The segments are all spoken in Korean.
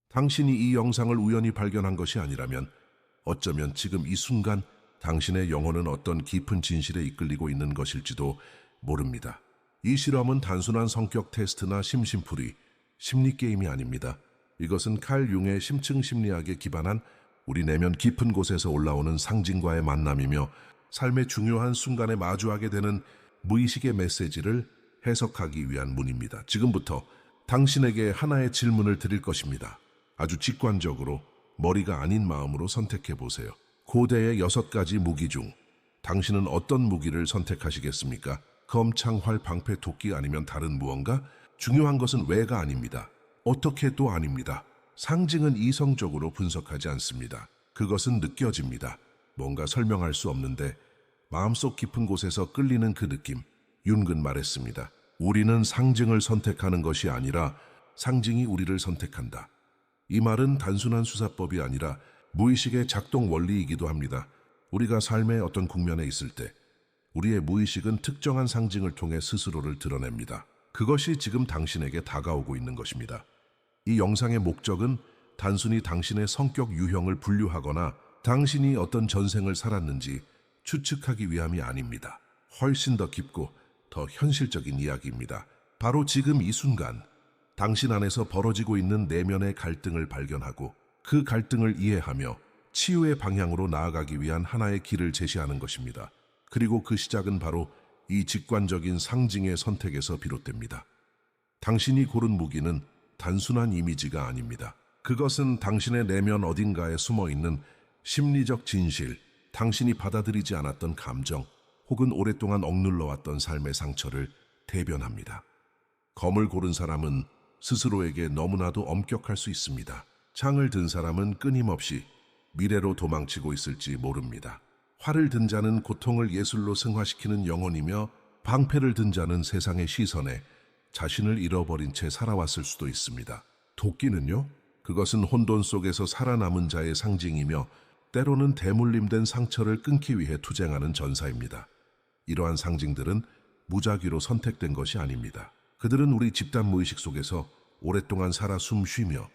당신이 이 영상을 우연히 발견한 것이 아니라면 어쩌면 지금 이 순간 당신의 영혼은 어떤 깊은 진실에 이끌리고 있는 것일지도 모릅니다. 이 실험은 단순한 성격 테스트나 심심풀이, 심리게임이 아닙니다. 이것은 칼 융의 심층 심리학에 기반한 우리 내면 깊은 곳에서 올라오는 상징과의 만남이며 삶의 중요한 순간에 마주하게 되는 무의식의 메시지를 해석하기 위한 문입니다. 지금부터 당신에게 하나의 질문을 드릴 것입니다. 아주 직관적으로 머리가 아닌 마음으로 선택해 보세요. 고대의 6가지 무기 중 당신은 어떤 무기를 선택하시겠습니까? 검, 창, 활, 방패, 도끼 아니면 다른 무언가? 중요한 것은 왜가 아닙니다. 어떻게도 아닙니다. 상징은 이성적으로 분석하지 않습니다. 그것은 느껴집니다. 뭔가 설명할 수 없는데 마음속 깊은 곳에서 끌리는 그 느낌. 윤근 말했습니다. 우리는 상징을 선택하는 것이 아니라 상징이 우리를 선택한다. 이 말은 단순한 수사법이 아니라 무의식의 작동 원리이기도 합니다. 우리가 삶의 어떤 국면에 있을 때 우리의 무의식은 특정한 상징을 통해 스스로를 드러냅니다. 그것이 지금 당신에게 다가오고 있는 것입니다. 이 영상의 목적은 단순히 당신의 성격 유형을 분류하거나 당신이 어떤 전생을 살았는지 추측하기 위함이 아닙니다. 훨씬 더 깊고 더 현실적인 이야기입니다. 바로 지금 이 순간 당신 안에서 벌어지고 있는 내면의 갈등을 발견하고 그 갈등을 이해하며 치유의 방향으로 나아가기 위한 하나의 길을 제시하는 것입니다. 그리고 그 시작은 바로 이 직관적인 상징의 선택에서 비롯됩니다. 당신이 고른 무기는 단순한 이미지가 아닙니다. 그것은 당신의 내면 어딘가에 숨어있는 심리적 진실, 당신이 받아들이지 않았던 감정, 혹은 오랫동안 억눌러왔던 삶의 상처를 대변합니다. 검을 고른 사람은 스스로에게 너무나도 엄격할 수 있습니다. 창을 든 사람은 끊임없이 미래로 도망치고 있을지 모릅니다. 활을 든 자는 고통을 예술로 승화시키는 영혼이며 방패를 든 자는 세상의 시선에 자신을 잃어버린 채 살아왔을 수도 있습니다. 도끼는요? 그것은 혼돈 속에서 살아남은 자의 상징이며 때로는 대물림된 상처를 끊기 위해 투쟁하는 전사입니다. 이러한 상징들은 무작위로 선택된 것이 아닙니다. 그들은 우리 집단 무의식 속에서 오랫동안 살아 숨 쉬며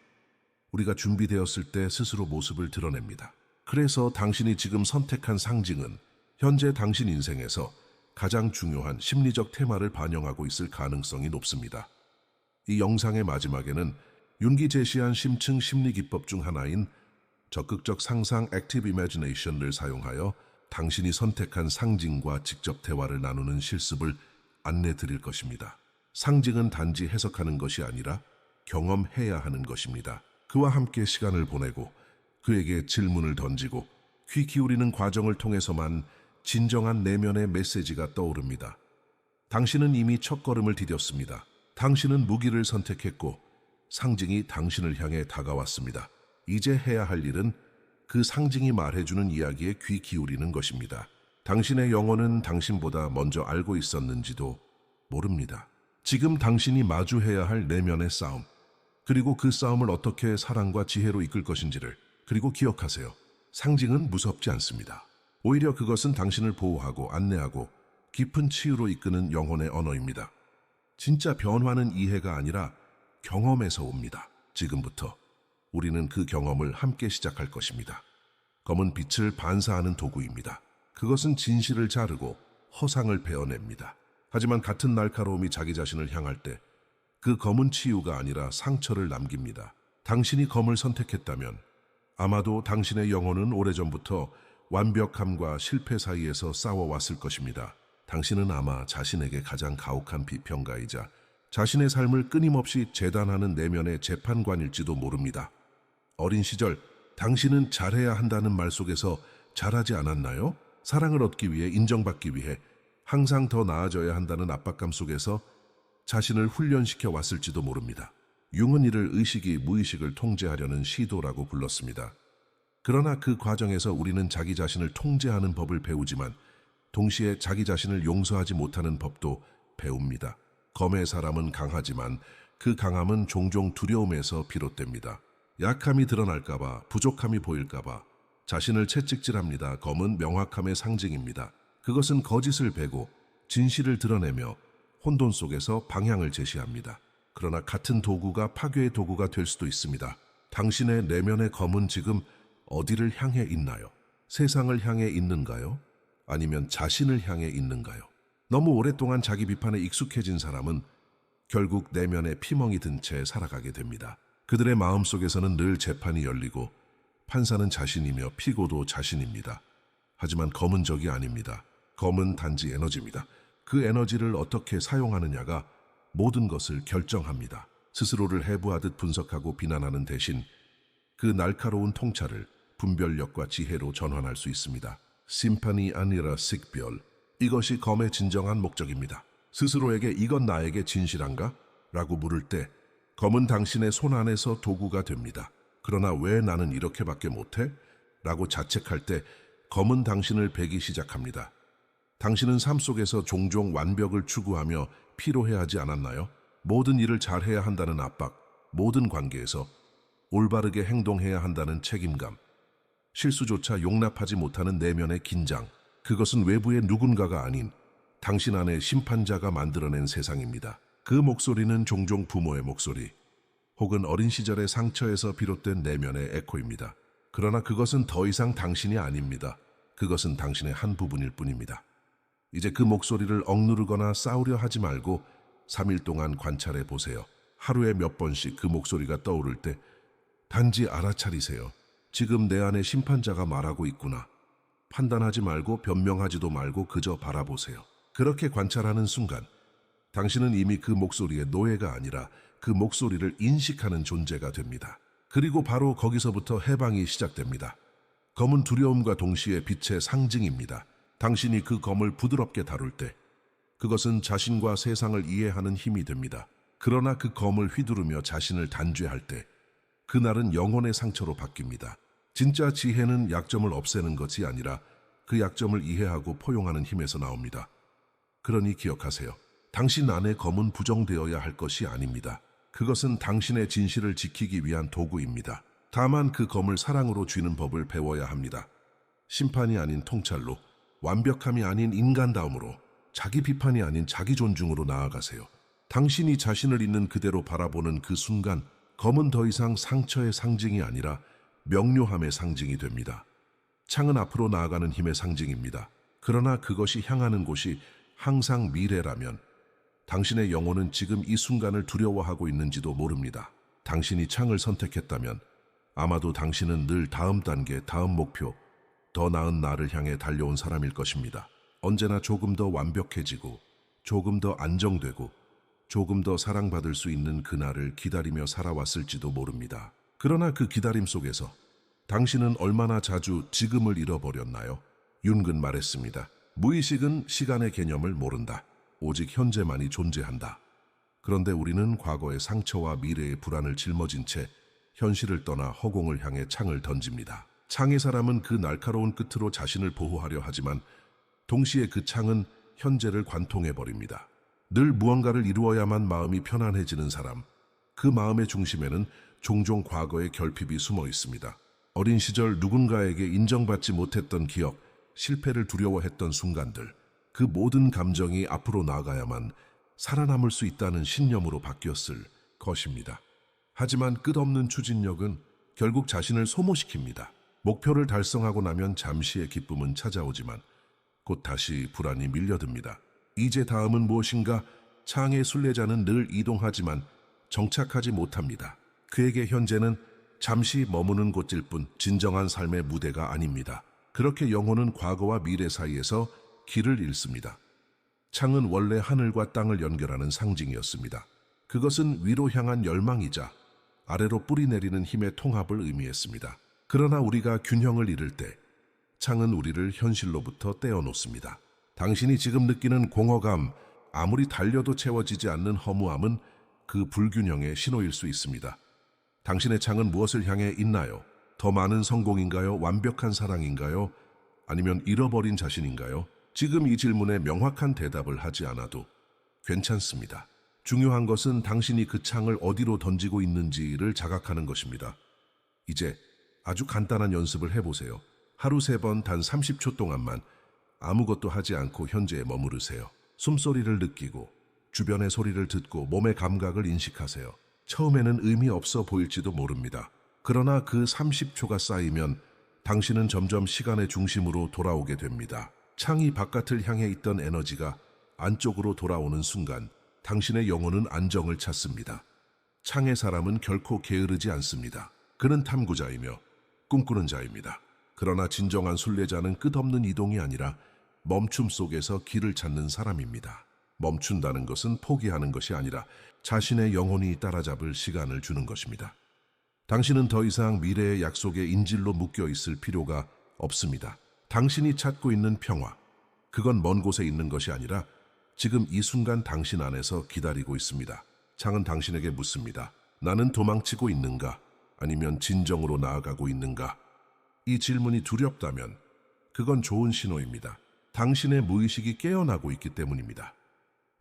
우리가 준비되었을 때 스스로 모습을 드러냅니다. 그래서 당신이 지금 선택한 상징은 현재 당신 인생에서 가장 중요한 심리적 테마를 반영하고 있을 가능성이 높습니다. 이 영상의 마지막에는 윤기 제시한 심층 심리 기법 중 하나인 적극적 상상 Active Imagination을 사용하여 당신이 선택한 상징과 직접 대화를 나누는 실습을 안내 드릴 것입니다. 상징은 단지 해석하는 것이 아니라 경험해야 하는 것입니다. 그와 함께 시간을 보내고 그에게 질문을 던지고 귀 기울이는 과정을 통해서만 진정한 내면의 메시지가 떠오릅니다. 당신은 이미 첫걸음을 디뎠습니다. 당신은 무기를 선택했고 상징이 당신을 향해 다가왔습니다. 이제 해야 할 일은 그 상징이 말해주는 이야기에 귀 기울이는 것입니다. 당신의 영혼은 당신보다 먼저 알고 있었는지도 모릅니다. 지금 당신이 마주해야 할 내면의 싸움, 그리고 그 싸움을 어떻게 사랑과 지혜로 이끌 것인지를, 그리고 기억하세요. 상징은 무섭지 않습니다. 오히려 그것은 당신을 보호하고 안내하고 깊은 치유로 이끄는 영혼의 언어입니다. 진짜 변화는 이해가 아니라 경험에서 옵니다. 지금부터 우리는 그 경험을 함께 시작할 것입니다. 검은 빛을 반사하는 도구입니다. 그것은 진실을 자르고 허상을 베어냅니다. 하지만 같은 날카로움이 자기 자신을 향할 때 그 검은 치유가 아니라 상처를 남깁니다. 당신이 검을 선택했다면 아마도 당신의 영혼은 오래전부터 완벽함과 실패 사이에서 싸워왔을 것입니다. 당신은 아마 자신에게 가장 가혹한 비평가이자 자신의 삶을 끊임없이 재단하는 내면의 재판관일지도 모릅니다. 어린 시절 당신은 잘해야 한다는 말 속에서 잘하지 않았나요? 사랑을 얻기 위해, 인정받기 위해 항상 더 나아져야 한다는 압박감 속에서 자신을 훈련시켜 왔을지도 모릅니다. 융은 이를 의식이 무의식을 통제하려는 시도라고 불렀습니다. 그러나 그 과정에서 우리는 자기 자신을 통제하는 법을 배우지만 동시에 자기 자신을 용서하지 못하는 법도 배웁니다. 검의 사람은 강하지만 그 강함은 종종 두려움에서 비롯됩니다. 약함이 드러날까봐, 부족함이 보일까봐 자신을 채찍질합니다. 검은 명확함의 상징입니다. 그것은 거짓을 베고 진실을 드러내며 혼돈 속에서 방향을 제시합니다. 그러나 같은 도구가 파괴의 도구가 될 수도 있습니다. 당신의 내면의 검은 지금 어디를 향해 있나요? 세상을 향해 있는가요? 아니면 자신을 향해 있는가요? 너무 오랫동안 자기 비판에 익숙해진 사람은 결국 내면에 피멍이 든 채 살아가게 됩니다. 그들의 마음속에서는 늘 재판이 열리고 판사는 자신이며 피고도 자신입니다. 하지만 검은 적이 아닙니다. 검은 단지 에너지입니다. 그 에너지를 어떻게 사용하느냐가 모든 것을 결정합니다. 스스로를 해부하듯 분석하고 비난하는 대신 그 날카로운 통찰을 분별력과 지혜로 전환할 수 있습니다. 심판이 아니라 식별. 이것이 검의 진정한 목적입니다. 스스로에게 이건 나에게 진실한가? 라고 물을 때 검은 당신의 손 안에서 도구가 됩니다. 그러나 왜 나는 이렇게밖에 못해? 라고 자책할 때 검은 당신을 베기 시작합니다. 당신은 삶 속에서 종종 완벽을 추구하며 피로해하지 않았나요? 모든 일을 잘해야 한다는 압박, 모든 관계에서 올바르게 행동해야 한다는 책임감, 실수조차 용납하지 못하는 내면의 긴장, 그것은 외부의 누군가가 아닌 당신 안의 심판자가 만들어낸 세상입니다. 그 목소리는 종종 부모의 목소리, 혹은 어린 시절의 상처에서 비롯된 내면의 에코입니다. 그러나 그것은 더 이상 당신이 아닙니다. 그것은 당신의 한 부분일 뿐입니다. 이제 그 목소리를 억누르거나 싸우려 하지 말고 3일 동안 관찰해 보세요. 하루에 몇 번씩 그 목소리가 떠오를 때 단지 알아차리세요. 지금 내 안에 심판자가 말하고 있구나. 판단하지 말고 변명하지도 말고 그저 바라보세요. 그렇게 관찰하는 순간 당신은 이미 그 목소리의 노예가 아니라 그 목소리를 인식하는 존재가 됩니다. 그리고 바로 거기서부터 해방이 시작됩니다. 검은 두려움과 동시에 빛의 상징입니다. 당신이 그 검을 부드럽게 다룰 때 그것은 자신과 세상을 이해하는 힘이 됩니다. 그러나 그 검을 휘두르며 자신을 단죄할 때 그날은 영혼의 상처로 바뀝니다. 진짜 지혜는 약점을 없애는 것이 아니라 그 약점을 이해하고 포용하는 힘에서 나옵니다. 그러니 기억하세요. 당신 안에 검은 부정되어야 할 것이 아닙니다. 그것은 당신의 진실을 지키기 위한 도구입니다. 다만 그 검을 사랑으로 쥐는 법을 배워야 합니다. 심판이 아닌 통찰로, 완벽함이 아닌 인간다움으로, 자기 비판이 아닌 자기 존중으로 나아가세요. 당신이 자신을 있는 그대로 바라보는 그 순간 검은 더 이상 상처의 상징이 아니라 명료함의 상징이 됩니다. 창은 앞으로 나아가는 힘의 상징입니다. 그러나 그것이 향하는 곳이 항상 미래라면 당신의 영혼은 지금 이 순간을 두려워하고 있는지도 모릅니다. 당신이 창을 선택했다면 아마도 당신은 늘 다음 단계, 다음 목표, 더 나은 나를 향해 달려온 사람일 것입니다. 언제나 조금 더 완벽해지고, 조금 더 안정되고, 조금 더 사랑받을 수 있는 그날을 기다리며 살아왔을지도 모릅니다. 그러나 그 기다림 속에서 당신은 얼마나 자주 지금을 잃어버렸나요? 윤근 말했습니다. 무의식은 시간의 개념을 모른다. 오직 현재만이 존재한다. 그런데 우리는 과거의 상처와 미래의 불안을 짊어진 채 현실을 떠나 허공을 향해 창을 던집니다. 창의 사람은 그 날카로운 끝으로 자신을 보호하려 하지만 동시에 그 창은 현재를 관통해버립니다. 늘 무언가를 이루어야만 마음이 편안해지는 사람, 그 마음의 중심에는 종종 과거의 결핍이 숨어 있습니다. 어린 시절 누군가에게 인정받지 못했던 기억, 실패를 두려워했던 순간들, 그 모든 감정이 앞으로 나아가야만 살아남을 수 있다는 신념으로 바뀌었을 것입니다. 하지만 끝없는 추진력은 결국 자신을 소모시킵니다. 목표를 달성하고 나면 잠시의 기쁨은 찾아오지만 곧 다시 불안이 밀려듭니다. 이제 다음은 무엇인가? 창의 순례자는 늘 이동하지만 정착하지 못합니다. 그에게 현재는 잠시 머무는 곳일 뿐 진정한 삶의 무대가 아닙니다. 그렇게 영혼은 과거와 미래 사이에서 길을 잃습니다. 창은 원래 하늘과 땅을 연결하는 상징이었습니다. 그것은 위로 향한 열망이자 아래로 뿌리내리는 힘의 통합을 의미했습니다. 그러나 우리가 균형을 잃을 때 창은 우리를 현실로부터 떼어놓습니다. 당신이 지금 느끼는 공허감, 아무리 달려도 채워지지 않는 허무함은 그 불균형의 신호일 수 있습니다. 당신의 창은 무엇을 향해 있나요? 더 많은 성공인가요? 완벽한 사랑인가요? 아니면 잃어버린 자신인가요? 지금 이 질문에 명확한 대답을 하지 않아도 괜찮습니다. 중요한 것은 당신이 그 창을 어디로 던지고 있는지를 자각하는 것입니다. 이제 아주 간단한 연습을 해보세요. 하루 3번 단 30초 동안만 아무것도 하지 않고 현재에 머무르세요. 숨소리를 느끼고 주변의 소리를 듣고 몸의 감각을 인식하세요. 처음에는 의미 없어 보일지도 모릅니다. 그러나 그 30초가 쌓이면 당신은 점점 시간의 중심으로 돌아오게 됩니다. 창이 바깥을 향해 있던 에너지가 안쪽으로 돌아오는 순간 당신의 영혼은 안정을 찾습니다. 창의 사람은 결코 게으르지 않습니다. 그는 탐구자이며 꿈꾸는 자입니다. 그러나 진정한 순례자는 끝없는 이동이 아니라 멈춤 속에서 길을 찾는 사람입니다. 멈춘다는 것은 포기하는 것이 아니라 자신의 영혼이 따라잡을 시간을 주는 것입니다. 당신은 더 이상 미래의 약속의 인질로 묶여 있을 필요가 없습니다. 당신이 찾고 있는 평화, 그건 먼 곳에 있는 것이 아니라 지금 이 순간 당신 안에서 기다리고 있습니다. 창은 당신에게 묻습니다. 나는 도망치고 있는가? 아니면 진정으로 나아가고 있는가? 이 질문이 두렵다면 그건 좋은 신호입니다. 당신의 무의식이 깨어나고 있기 때문입니다.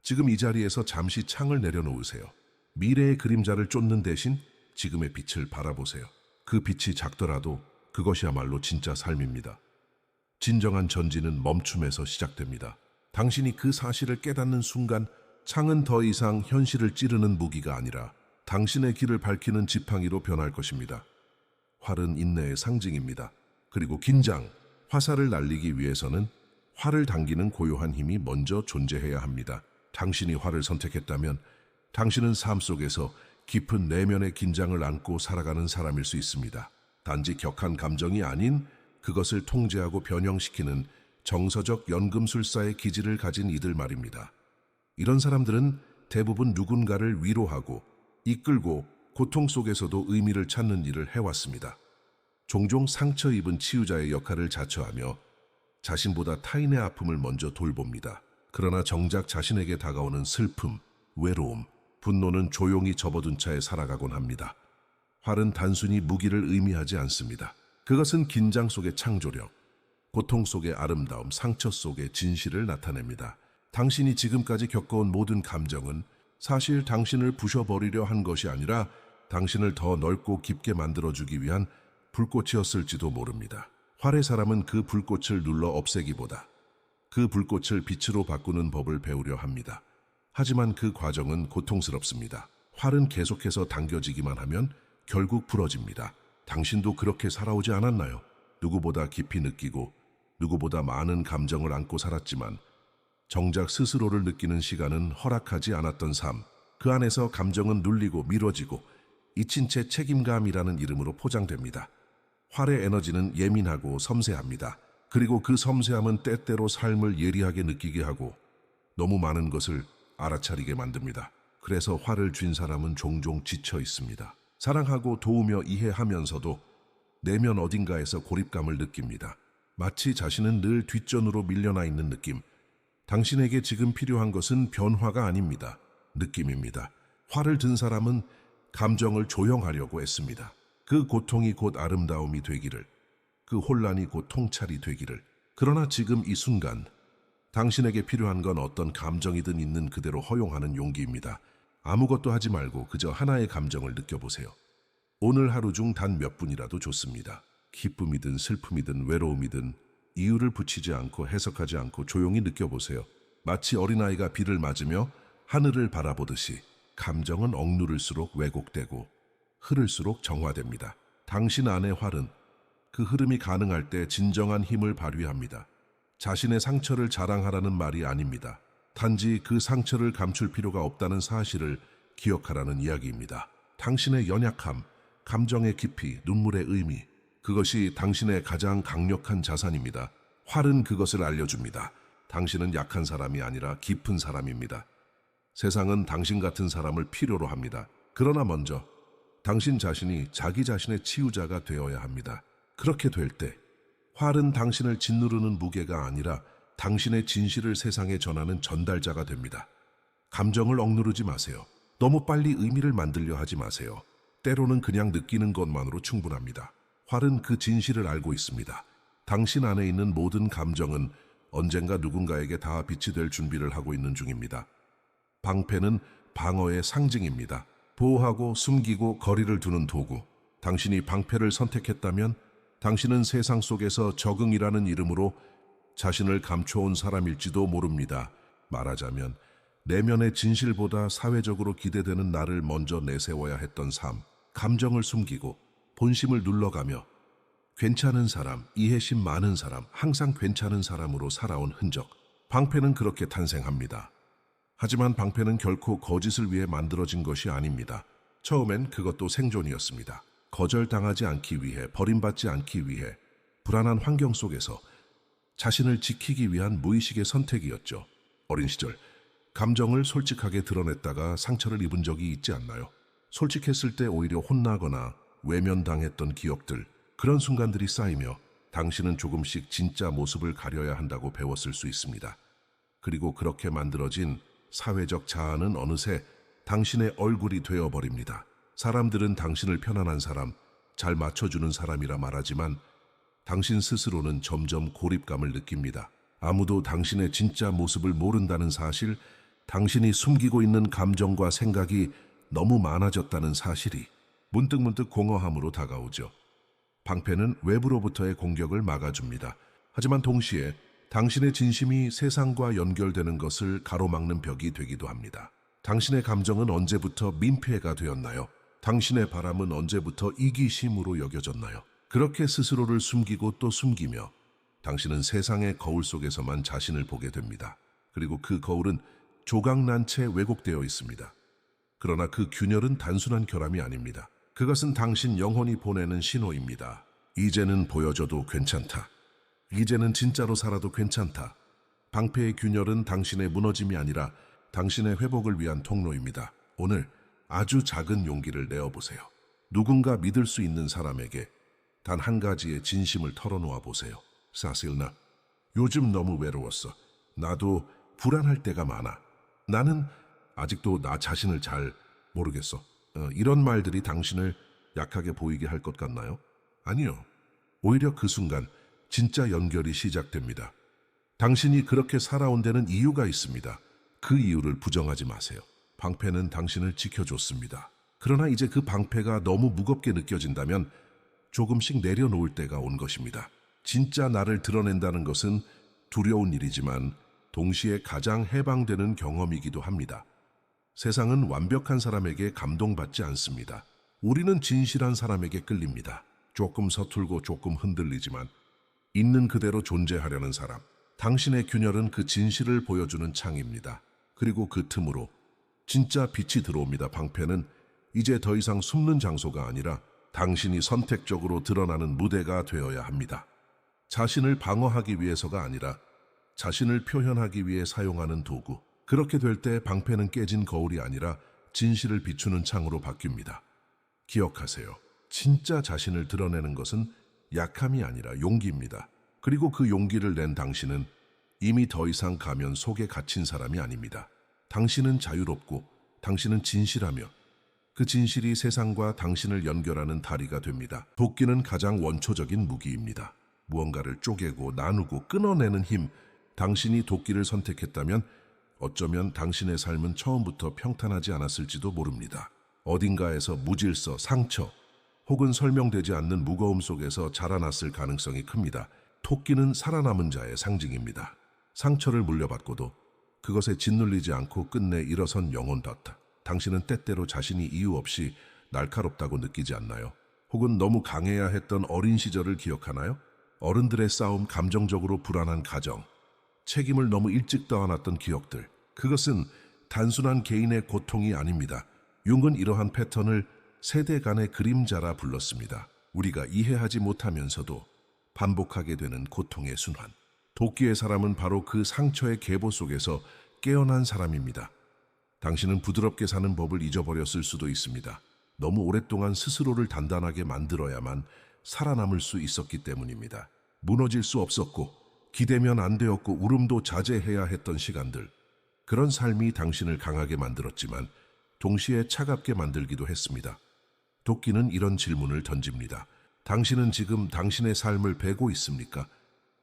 지금 이 자리에서 잠시 창을 내려놓으세요. 미래의 그림자를 쫓는 대신 지금의 빛을 바라보세요. 그 빛이 작더라도 그것이야말로 진짜 삶입니다. 진정한 전진은 멈춤에서 시작됩니다. 당신이 그 사실을 깨닫는 순간 창은 더 이상 현실을 찌르는 무기가 아니라 당신의 길을 밝히는 지팡이로 변할 것입니다. 활은 인내의 상징입니다. 그리고 긴장, 화살을 날리기 위해서는 활을 당기는 고요한 힘이 먼저 존재해야 합니다. 당신이 활을 선택했다면 당신은 삶 속에서 깊은 내면의 긴장을 안고 살아가는 사람일 수 있습니다. 단지 격한 감정이 아닌 그것을 통제하고 변형시키는 정서적 연금술사의 기질을 가진 이들 말입니다. 이런 사람들은 대부분 누군가를 위로하고 이끌고 고통 속에서도 의미를 찾는 일을 해왔습니다. 종종 상처 입은 치유자의 역할을 자처하며 자신보다 타인의 아픔을 먼저 돌봅니다. 그러나 정작 자신에게 다가오는 슬픔, 외로움, 분노는 조용히 접어둔 채 살아가곤 합니다. 활은 단순히 무기를 의미하지 않습니다. 그것은 긴장 속의 창조력, 고통 속의 아름다움, 상처 속의 진실을 나타냅니다. 당신이 지금까지 겪어온 모든 감정은 사실 당신을 부셔버리려 한 것이 아니라 당신을 더 넓고 깊게 만들어주기 위한 불꽃이었을지도 모릅니다. 활의 사람은 그 불꽃을 눌러 없애기보다 그 불꽃을 빛으로 바꾸는 법을 배우려 합니다. 하지만 그 과정은 고통스럽습니다. 활은 계속해서 당겨지기만 하면 결국 부러집니다. 당신도 그렇게 살아오지 않았나요? 누구보다 깊이 느끼고 누구보다 많은 감정을 안고 살았지만 정작 스스로를 느끼는 시간은 허락하지 않았던 삶. 그 안에서 감정은 눌리고 미뤄지고 잊힌 채 책임감이라는 이름으로 포장됩니다. 활의 에너지는 예민하고 섬세합니다. 그리고 그 섬세함은 때때로 삶을 예리하게 느끼게 하고 너무 많은 것을 알아차리게 만듭니다. 그래서 활을 쥔 사람은 종종 지쳐 있습니다. 사랑하고 도우며 이해하면서도 내면 어딘가에서 고립감을 느낍니다. 마치 자신은 늘 뒷전으로 밀려나 있는 느낌. 당신에게 지금 필요한 것은 변화가 아닙니다. 느낌입니다. 활을 든 사람은 감정을 조용하려고 애씁니다. 그 고통이 곧 아름다움이 되기를, 그 혼란이 곧 통찰이 되기를. 그러나 지금 이 순간 당신에게 필요한 건 어떤 감정이든 있는 그대로 허용하는 용기입니다. 아무것도 하지 말고 그저 하나의 감정을 느껴보세요. 오늘 하루 중 단 몇 분이라도 좋습니다. 기쁨이든 슬픔이든 외로움이든 이유를 붙이지 않고 해석하지 않고 조용히 느껴보세요. 마치 어린아이가 비를 맞으며 하늘을 바라보듯이 감정은 억누를수록 왜곡되고 흐를수록 정화됩니다. 당신 안의 활은 그 흐름이 가능할 때 진정한 힘을 발휘합니다. 자신의 상처를 자랑하라는 말이 아닙니다. 단지 그 상처를 감출 필요가 없다는 사실을 기억하라는 이야기입니다. 당신의 연약함, 감정의 깊이, 눈물의 의미, 그것이 당신의 가장 강력한 자산입니다. 활은 그것을 알려줍니다. 당신은 약한 사람이 아니라 깊은 사람입니다. 세상은 당신 같은 사람을 필요로 합니다. 그러나 먼저 당신 자신이 자기 자신의 치유자가 되어야 합니다. 그렇게 될 때 활은 당신을 짓누르는 무게가 아니라 당신의 진실을 세상에 전하는 전달자가 됩니다. 감정을 억누르지 마세요. 너무 빨리 의미를 만들려 하지 마세요. 때로는 그냥 느끼는 것만으로 충분합니다. 활은 그 진실을 알고 있습니다. 당신 안에 있는 모든 감정은 언젠가 누군가에게 다 빛이 될 준비를 하고 있는 중입니다. 방패는 방어의 상징입니다. 보호하고 숨기고 거리를 두는 도구. 당신이 방패를 선택했다면 당신은 세상 속에서 적응이라는 이름으로 자신을 감춰온 사람일지도 모릅니다. 말하자면 내면의 진실보다 사회적으로 기대되는 나를 먼저 내세워야 했던 삶. 감정을 숨기고 본심을 눌러가며 괜찮은 사람, 이해심 많은 사람, 항상 괜찮은 사람으로 살아온 흔적. 방패는 그렇게 탄생합니다. 하지만 방패는 결코 거짓을 위해 만들어진 것이 아닙니다. 처음엔 그것도 생존이었습니다. 거절당하지 않기 위해, 버림받지 않기 위해, 불안한 환경 속에서 자신을 지키기 위한 무의식의 선택이었죠. 어린 시절, 감정을 솔직하게 드러냈다가 상처를 입은 적이 있지 않나요? 솔직했을 때 오히려 혼나거나 외면당했던 기억들, 그런 순간들이 쌓이며 당신은 조금씩 진짜 모습을 가려야 한다고 배웠을 수 있습니다. 그리고 그렇게 만들어진 사회적 자아는 어느새 당신의 얼굴이 되어버립니다. 사람들은 당신을 편안한 사람, 잘 맞춰주는 사람이라 말하지만 당신 스스로는 점점 고립감을 느낍니다. 아무도 당신의 진짜 모습을 모른다는 사실, 당신이 숨기고 있는 감정과 생각이 너무 많아졌다는 사실이 문득문득 공허함으로 다가오죠. 방패는 외부로부터의 공격을 막아줍니다. 하지만 동시에 당신의 진심이 세상과 연결되는 것을 가로막는 벽이 되기도 합니다. 당신의 감정은 언제부터 민폐가 되었나요? 당신의 바람은 언제부터 이기심으로 여겨졌나요? 그렇게 스스로를 숨기고 또 숨기며 당신은 세상의 거울 속에서만 자신을 보게 됩니다. 그리고 그 거울은 조각난 채 왜곡되어 있습니다. 그러나 그 균열은 단순한 결함이 아닙니다. 그것은 당신 영혼이 보내는 신호입니다. 이제는 보여줘도 괜찮다. 이제는 진짜로 살아도 괜찮다. 방패의 균열은 당신의 무너짐이 아니라 당신의 회복을 위한 통로입니다. 오늘 아주 작은 용기를 내어보세요. 누군가 믿을 수 있는 사람에게 단 한 가지의 진심을 털어놓아 보세요. 사실 나 요즘 너무 외로웠어. 나도 불안할 때가 많아. 나는 아직도 나 자신을 잘 모르겠어. 이런 말들이 당신을 약하게 보이게 할 것 같나요? 아니요. 오히려 그 순간 진짜 연결이 시작됩니다. 당신이 그렇게 살아온 데는 이유가 있습니다. 그 이유를 부정하지 마세요. 방패는 당신을 지켜줬습니다. 그러나 이제 그 방패가 너무 무겁게 느껴진다면 조금씩 내려놓을 때가 온 것입니다. 진짜 나를 드러낸다는 것은 두려운 일이지만 동시에 가장 해방되는 경험이기도 합니다. 세상은 완벽한 사람에게 감동받지 않습니다. 우리는 진실한 사람에게 끌립니다. 조금 서툴고 조금 흔들리지만 있는 그대로 존재하려는 사람. 당신의 균열은 그 진실을 보여주는 창입니다. 그리고 그 틈으로 진짜 빛이 들어옵니다. 방패는 이제 더 이상 숨는 장소가 아니라 당신이 선택적으로 드러나는 무대가 되어야 합니다. 자신을 방어하기 위해서가 아니라 자신을 표현하기 위해 사용하는 도구. 그렇게 될 때 방패는 깨진 거울이 아니라 진실을 비추는 창으로 바뀝니다. 기억하세요. 진짜 자신을 드러내는 것은 약함이 아니라 용기입니다. 그리고 그 용기를 낸 당신은 이미 더 이상 가면 속에 갇힌 사람이 아닙니다. 당신은 자유롭고 당신은 진실하며 그 진실이 세상과 당신을 연결하는 다리가 됩니다. 도끼는 가장 원초적인 무기입니다. 무언가를 쪼개고 나누고 끊어내는 힘. 당신이 도끼를 선택했다면 어쩌면 당신의 삶은 처음부터 평탄하지 않았을지도 모릅니다. 어딘가에서 무질서, 상처 혹은 설명되지 않는 무거움 속에서 자라났을 가능성이 큽니다. 토끼는 살아남은 자의 상징입니다. 상처를 물려받고도 그것에 짓눌리지 않고 끝내 일어선 영혼답다. 당신은 때때로 자신이 이유 없이 날카롭다고 느끼지 않나요? 혹은 너무 강해야 했던 어린 시절을 기억하나요? 어른들의 싸움, 감정적으로 불안한 가정, 책임을 너무 일찍 떠안았던 기억들. 그것은 단순한 개인의 고통이 아닙니다. 융은 이러한 패턴을 세대 간의 그림자라 불렀습니다. 우리가 이해하지 못하면서도 반복하게 되는 고통의 순환. 도끼의 사람은 바로 그 상처의 계보 속에서 깨어난 사람입니다. 당신은 부드럽게 사는 법을 잊어버렸을 수도 있습니다. 너무 오랫동안 스스로를 단단하게 만들어야만 살아남을 수 있었기 때문입니다. 무너질 수 없었고 기대면 안 되었고 울음도 자제해야 했던 시간들. 그런 삶이 당신을 강하게 만들었지만 동시에 차갑게 만들기도 했습니다. 도끼는 이런 질문을 던집니다. 당신은 지금 당신의 삶을 베고 있습니까?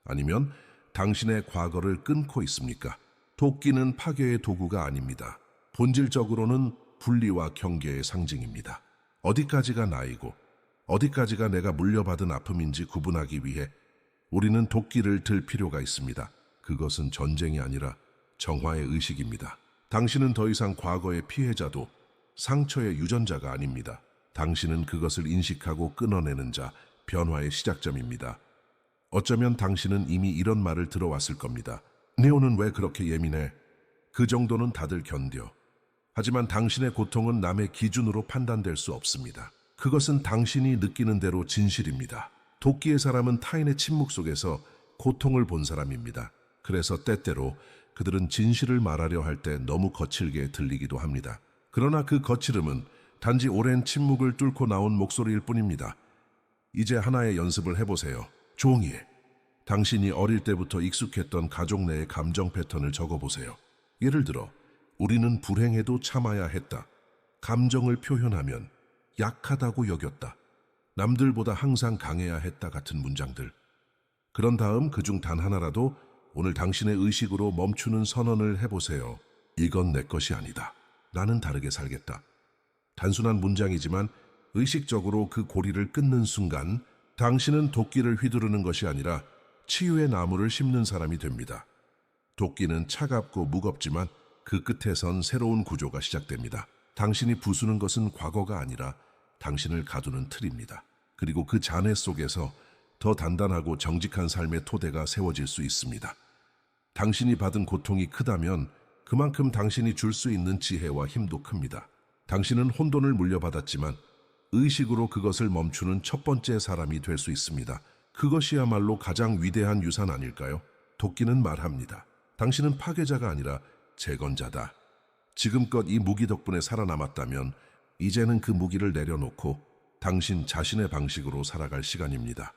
아니면 당신의 과거를 끊고 있습니까? 도끼는 파괴의 도구가 아닙니다. 본질적으로는 분리와 경계의 상징입니다. 어디까지가 나이고 어디까지가 내가 물려받은 아픔인지 구분하기 위해 우리는 도끼를 들 필요가 있습니다. 그것은 전쟁이 아니라 정화의 의식입니다. 당신은 더 이상 과거의 피해자도 상처의 유전자가 아닙니다. 당신은 그것을 인식하고 끊어내는 자, 변화의 시작점입니다. 어쩌면 당신은 이미 이런 말을 들어왔을 겁니다. 네오는 왜 그렇게 예민해? 그 정도는 다들 견뎌. 하지만 당신의 고통은 남의 기준으로 판단될 수 없습니다. 그것은 당신이 느끼는 대로 진실입니다. 도끼의 사람은 타인의 침묵 속에서 고통을 본 사람입니다. 그래서 때때로 그들은 진실을 말하려 할 때 너무 거칠게 들리기도 합니다. 그러나 그 거칠음은 단지 오랜 침묵을 뚫고 나온 목소리일 뿐입니다. 이제 하나의 연습을 해보세요. 종이에 당신이 어릴 때부터 익숙했던 가족 내의 감정 패턴을 적어보세요. 예를 들어, 우리는 불행해도 참아야 했다. 감정을 표현하면 약하다고 여겼다. 남들보다 항상 강해야 했다 같은 문장들. 그런 다음 그중 단 하나라도 오늘 당신의 의식으로 멈추는 선언을 해보세요. 이건 내 것이 아니다. 나는 다르게 살겠다. 단순한 문장이지만 의식적으로 그 고리를 끊는 순간 당신은 도끼를 휘두르는 것이 아니라 치유의 나무를 심는 사람이 됩니다. 도끼는 차갑고 무겁지만 그 끝에선 새로운 구조가 시작됩니다. 당신이 부수는 것은 과거가 아니라 당신을 가두는 틀입니다. 그리고 그 잔해 속에서 더 단단하고 정직한 삶의 토대가 세워질 수 있습니다. 당신이 받은 고통이 크다면 그만큼 당신이 줄 수 있는 지혜와 힘도 큽니다. 당신은 혼돈을 물려받았지만 의식으로 그것을 멈추는 첫 번째 사람이 될 수 있습니다. 그것이야말로 가장 위대한 유산 아닐까요? 도끼는 말합니다. 당신은 파괴자가 아니라 재건자다. 지금껏 이 무기 덕분에 살아남았다면 이제는 그 무기를 내려놓고 당신 자신의 방식으로 살아갈 시간입니다.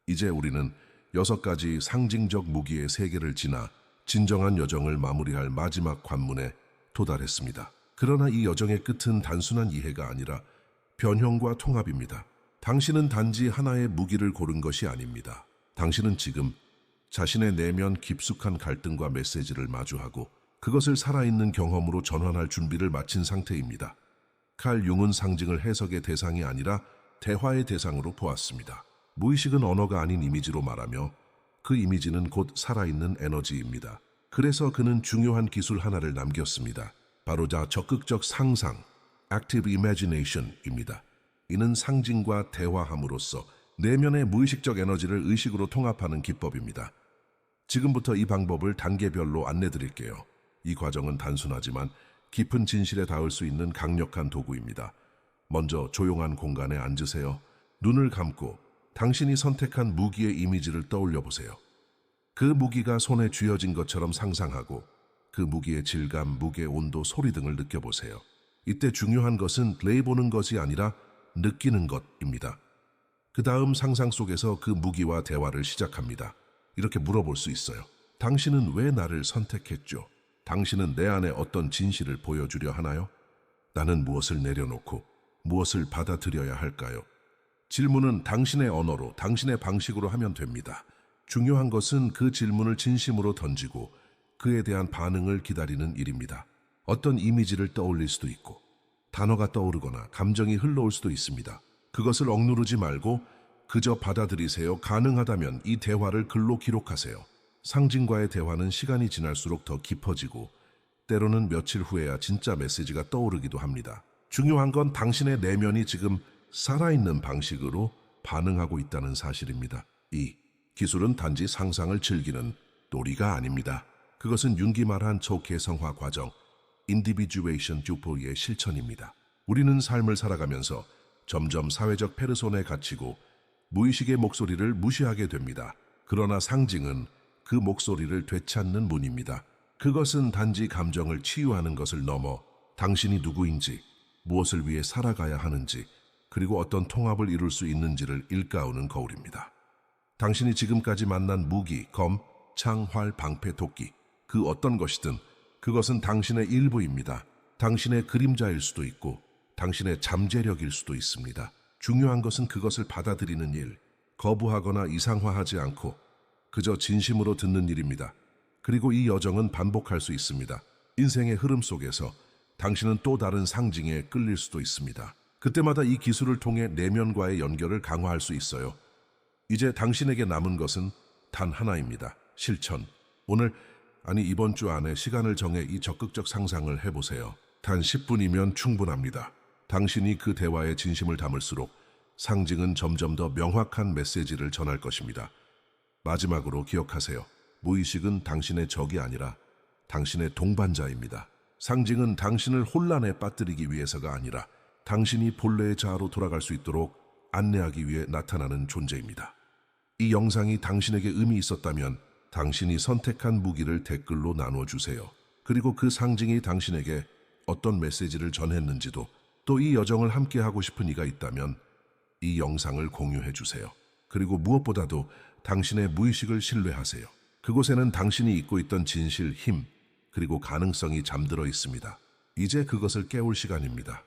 이제 우리는 6가지 상징적 무기의 세계를 지나 진정한 여정을 마무리할 마지막 관문에 도달했습니다. 그러나 이 여정의 끝은 단순한 이해가 아니라 변형과 통합입니다. 당신은 단지 하나의 무기를 고른 것이 아닙니다. 당신은 지금 자신의 내면 깊숙한 갈등과 메시지를 마주하고 그것을 살아있는 경험으로 전환할 준비를 마친 상태입니다. 칼 융은 상징을 해석의 대상이 아니라 대화의 대상으로 보았습니다. 무의식은 언어가 아닌 이미지로 말하며 그 이미지는 곧 살아있는 에너지입니다. 그래서 그는 중요한 기술 하나를 남겼습니다. 바로 적극적 상상, Active Imagination입니다. 이는 상징과 대화함으로써 내면의 무의식적 에너지를 의식으로 통합하는 기법입니다. 지금부터 이 방법을 단계별로 안내드릴게요. 이 과정은 단순하지만 깊은 진실에 닿을 수 있는 강력한 도구입니다. 먼저 조용한 공간에 앉으세요. 눈을 감고 당신이 선택한 무기의 이미지를 떠올려 보세요. 그 무기가 손에 쥐어진 것처럼 상상하고 그 무기의 질감, 무게, 온도, 소리 등을 느껴보세요. 이때 중요한 것은 레이보는 것이 아니라 느끼는 것입니다. 그 다음 상상 속에서 그 무기와 대화를 시작합니다. 이렇게 물어볼 수 있어요. 당신은 왜 나를 선택했죠? 당신은 내 안에 어떤 진실을 보여주려 하나요? 나는 무엇을 내려놓고 무엇을 받아들여야 할까요? 질문은 당신의 언어로, 당신의 방식으로 하면 됩니다. 중요한 것은 그 질문을 진심으로 던지고 그에 대한 반응을 기다리는 일입니다. 어떤 이미지를 떠올릴 수도 있고 단어가 떠오르거나 감정이 흘러올 수도 있습니다. 그것을 억누르지 말고 그저 받아들이세요. 가능하다면 이 대화를 글로 기록하세요. 상징과의 대화는 시간이 지날수록 더 깊어지고 때로는 며칠 후에야 진짜 메시지가 떠오르기도 합니다. 중요한 건 당신의 내면이 지금 살아있는 방식으로 반응하고 있다는 사실입니다. 이 기술은 단지 상상을 즐기는 놀이가 아닙니다. 그것은 융기 말한 초개성화 과정, Individuation Dupo의 실천입니다. 우리는 삶을 살아가면서 점점 사회적 페르소나에 갇히고 무의식의 목소리를 무시하게 됩니다. 그러나 상징은 그 목소리를 되찾는 문입니다. 그것은 단지 감정을 치유하는 것을 넘어 당신이 누구인지, 무엇을 위해 살아가야 하는지, 그리고 어떤 통합을 이룰 수 있는지를 일깨우는 거울입니다. 당신이 지금까지 만난 무기, 검, 창, 활, 방패, 도끼, 그 어떤 것이든 그것은 당신의 일부입니다. 당신의 그림자일 수도 있고 당신의 잠재력일 수도 있습니다. 중요한 것은 그것을 받아들이는 일, 거부하거나 이상화하지 않고 그저 진심으로 듣는 일입니다. 그리고 이 여정은 반복할 수 있습니다. 인생의 흐름 속에서 당신은 또 다른 상징에 끌릴 수도 있습니다. 그때마다 이 기술을 통해 내면과의 연결을 강화할 수 있어요. 이제 당신에게 남은 것은 단 하나입니다. 실천. 이번 주 안에 시간을 정해 이 적극적 상상을 해보세요. 단 10분이면 충분합니다. 당신이 그 대화에 진심을 담을수록 상징은 점점 더 명확한 메시지를 전할 것입니다. 마지막으로 기억하세요. 무의식은 당신의 적이 아니라 당신의 동반자입니다. 상징은 당신을 혼란에 빠뜨리기 위해서가 아니라 당신이 본래의 자아로 돌아갈 수 있도록 안내하기 위해 나타나는 존재입니다. 이 영상이 당신에게 의미 있었다면 당신이 선택한 무기를 댓글로 나누어 주세요. 그리고 그 상징이 당신에게 어떤 메시지를 전했는지도, 또 이 여정을 함께 하고 싶은 이가 있다면 이 영상을 공유해 주세요. 그리고 무엇보다도 당신의 무의식을 신뢰하세요. 그곳에는 당신이 잊고 있던 진실, 힘, 그리고 가능성이 잠들어 있습니다. 이제 그것을 깨울 시간입니다.